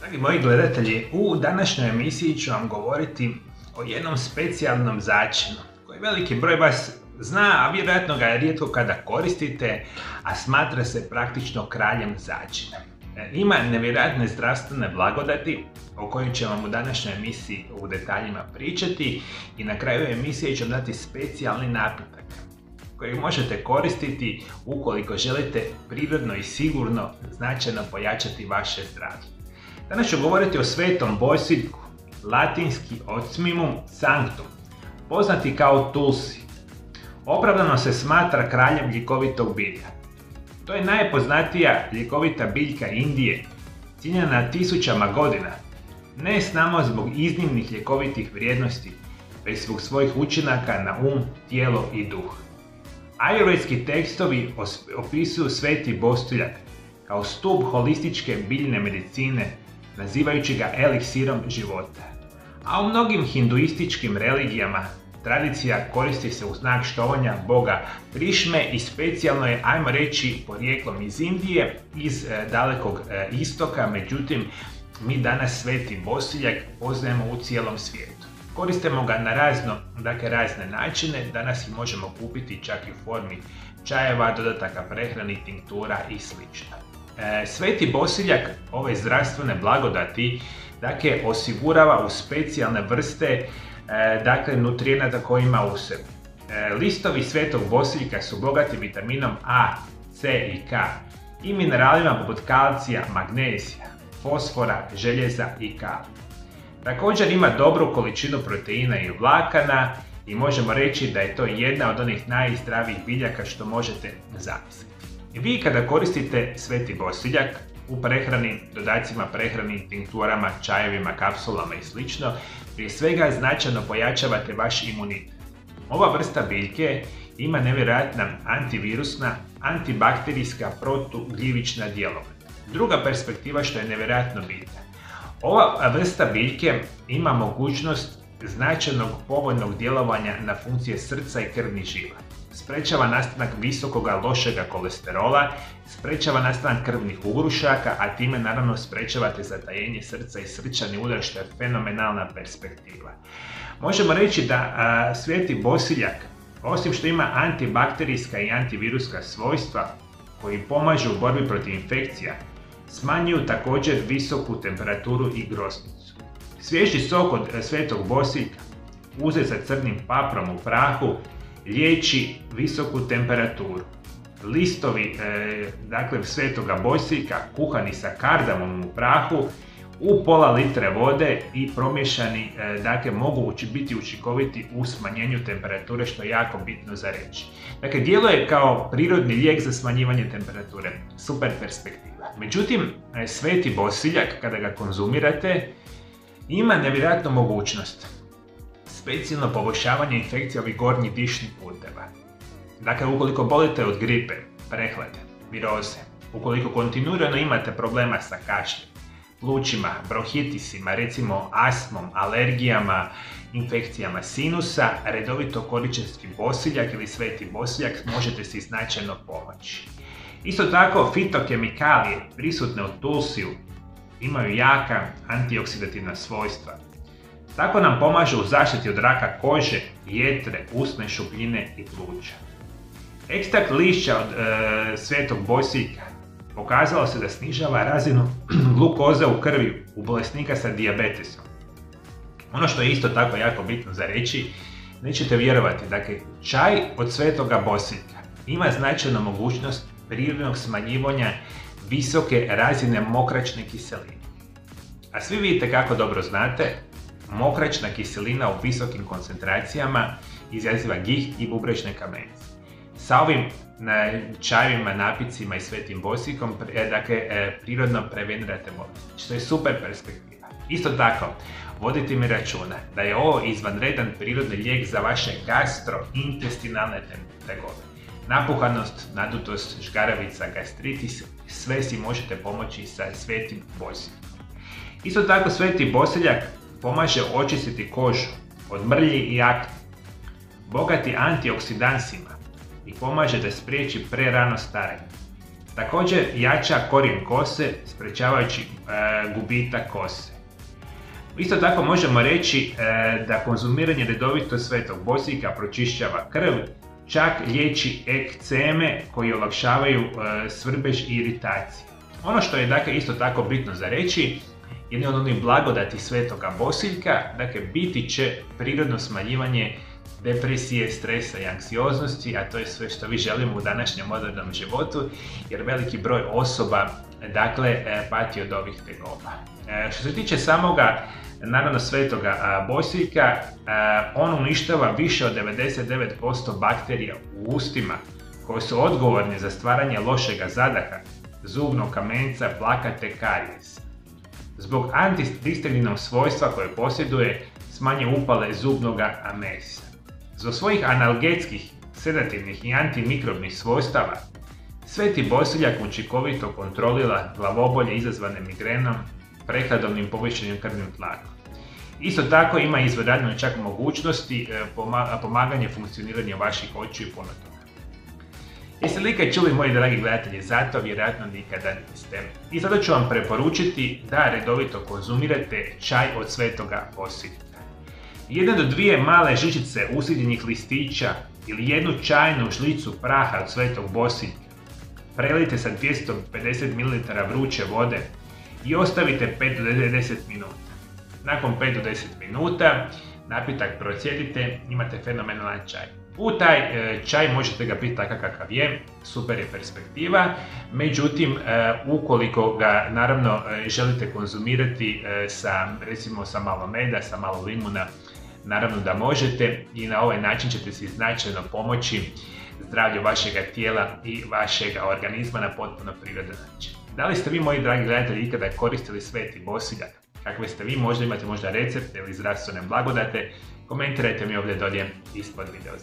Dragi moji gledatelji, u današnjoj emisiji ću vam govoriti o jednom specijalnom začinu koji veliki broj vas zna, a vjerojatno ga rijetko kada koristite, a smatra se praktično kraljem začina. Ima nevjerojatne zdravstvene blagodati o kojoj ću vam u današnjoj emisiji u detaljima pričati i na kraju emisije ću vam dati specijalni napitak koji možete koristiti ukoliko želite prirodno i sigurno značajno pojačati vaše zdravlje. Danas ću govoriti o svetom Bosiljku, latinski Ocimum sanctum, poznati kao Tulsi. Opravdano se smatra kraljem ljekovitog bilja. To je najpoznatija ljekovita biljka Indije, cijenjena tisućama godina, ne samo zbog iznimnih ljekovitih vrijednosti, već zbog svojih učinaka na tijelo i duh. Ajurvedski tekstovi opisuju sveti Bosiljak kao stup holističke biljne medicine, nazivajući ga eliksirom života. A u mnogim hinduističkim religijama tradicija koristi se u znak štovanja boga Krišme i specijalno je, ajmo reći, porijeklom iz Indije, iz dalekog istoka, međutim mi danas sveti Bosiljak poznajemo u cijelom svijetu. Koristimo ga na razne načine, danas ih možemo kupiti čak i u formi čajeva, dodataka prehrani, tinktura i sl. Sveti Bosiljak ove zdravstvene blagodati osigurava u specijalne vrste nutrijenata koje ima u sebi. Listovi svetog Bosiljka su bogati vitaminom A, C i K i mineralima poput kalcija, magnezija, fosfora, željeza i kalija. Također ima dobru količinu proteina i vlakana i možemo reći da je to jedna od onih najzdravijih biljaka što možete zamisliti. Vi kada koristite sveti Bosiljak u prehrani, dodacima prehrani, tinkturama, čajevima, kapsulama i sl. Prije svega značajno pojačavate vaš imunitet. Ova vrsta biljke ima nevjerojatna antivirusna, antibakterijska, protugljivična djelovanja. Druga perspektiva što je nevjerojatno bitna. Ova vrsta biljke ima mogućnost značajnog povoljnog djelovanja na funkcije srca i krvnih žila. Sprečava nastanak visokoga lošega kolesterola, sprečava nastanak krvnih ugrušaka, a time naravno sprečavate zatajenje srca i srčani udar, što je fenomenalna perspektiva. Možemo reći da sveti Bosiljak, osim što ima antibakterijska i antiviruska svojstva koji pomažu u borbi protiv infekcija, smanjuju također visoku temperaturu i groznicu. Svježi sok od svetog Bosiljka, uzet sa crnim paprom u prahu, liječi visoku temperaturu. Listovi svetoga Bosiljka kuhani sa kardamom u prahu u pola litre vode i promješani mogu biti učinkoviti u smanjenju temperature, što je jako bitno za reći. Djeluje kao prirodni lijek za smanjivanje temperature. Super perspektiva. Međutim, sveti Bosiljak kada ga konzumirate ima nevjerojatnu mogućnost specijalno poboljšavanje infekcija ovih gornjih dišnih puteva. Ukoliko bolite od gripe, prehlade, viroze, ukoliko kontinuirano imate problema sa kašljem, plućima, bronhitisima, recimo astmom, alergijama, infekcijama sinusa, redovito koristeći Bosiljak ili sveti Bosiljak možete si značajno pomoći. Isto tako, fitokemikalije prisutne u Tulsiju imaju jaka antioksidativna svojstva. Tako nam pomažu u zaštiti od raka kože, jetre, usne šupljine i pluća. Ekstrakt lišća od svetog Bosiljka pokazalo se da snižava razinu glukoze u krvi u bolesnika sa dijabetesom. Ono što je isto tako jako bitno za reći, nećete vjerovati, čaj od svetoga Bosiljka ima značajnu mogućnost prirodnog smanjivanja visoke razine mokraćne kiseline. A svi vidite kako dobro znate, mokraćna kiselina u visokim koncentracijama izaziva giht i bubrežne kamenice. Sa ovim čajevima, napicima i svetim Bosiljkom prirodno prevenirate bolest, što je super perspektiva. Isto tako, vodite mi računa da je ovo izvanredan prirodni lijek za vaše gastrointestinalne tegobe. Napuhanost, nadutost, žgaravica, gastritis, sve si možete pomoći sa svetim Bosiljkom. Isto tako, sveti Bosiljak pomaže očistiti kožu od mrlji i akne, bogati antioksidansima i pomaže da spriječi prerano starenje. Također jača korijen kose, sprečavajući gubitak kose. Isto tako možemo reći da konzumiranje redovito svetog bosiljka pročišćava krv, čak liječi ekceme koji olakšavaju svrbež i iritaciju. Ono što je dakle isto tako bitno za reći, jedne od onih blagodati svetoga bosiljka, dakle biti će prirodno smanjivanje depresije, stresa i anksioznosti, a to je sve što vi želimo u današnjem modernom životu, jer veliki broj osoba dakle pati od ovih tegoba. Što se tiče samoga naravno svetoga bosiljka, on uništava više od 99% bakterija u ustima koje su odgovorne za stvaranje lošega zadaha, zubnog kamenca, plakate, karijesa. Zbog antihistaminskog svojstva koje posjeduje, smanjuje upale zubnoga amesa. Zbog svojih analgetskih, sedativnih i antimikrobnih svojstava, sveti bosiljak učinkovito kontrolira glavobolje izazvane migrenom, prehladovnim povišenim krvnim tlakom. Isto tako ima izvanredne čak mogućnosti pomaganje funkcioniranja vaših očiju i puno toga. Jeste li ikad čuli, moji dragi gledatelji, za to vjerojatno nikada niste. I sada ću vam preporučiti da redovito konzumirate čaj od svetoga bosiljka. 1 do 2 male žličice usidjenih listića ili 1 čajnu žlicu praha od svetog bosiljka prelijte sa 250 ml vruće vode i ostavite 5 do 10 minuta. Nakon 5 do 10 minuta napitak procjedite, imate fenomenalan čaj. U taj čaj možete ga piti takav kakav je, super je perspektiva, međutim ukoliko ga naravno želite konzumirati recimo sa malo meda, sa malo limuna, naravno da možete i na ovaj način ćete si značajno pomoći zdravlju vašega tijela i vašega organizma na potpuno prirodan način. Da li ste vi, moji dragi gledatelji, ikada koristili sveti bosiljak? Kakve ste vi, možda imate recepte ili zdravstvene blagodate, komentirajte mi ovdje dolje ispod videa.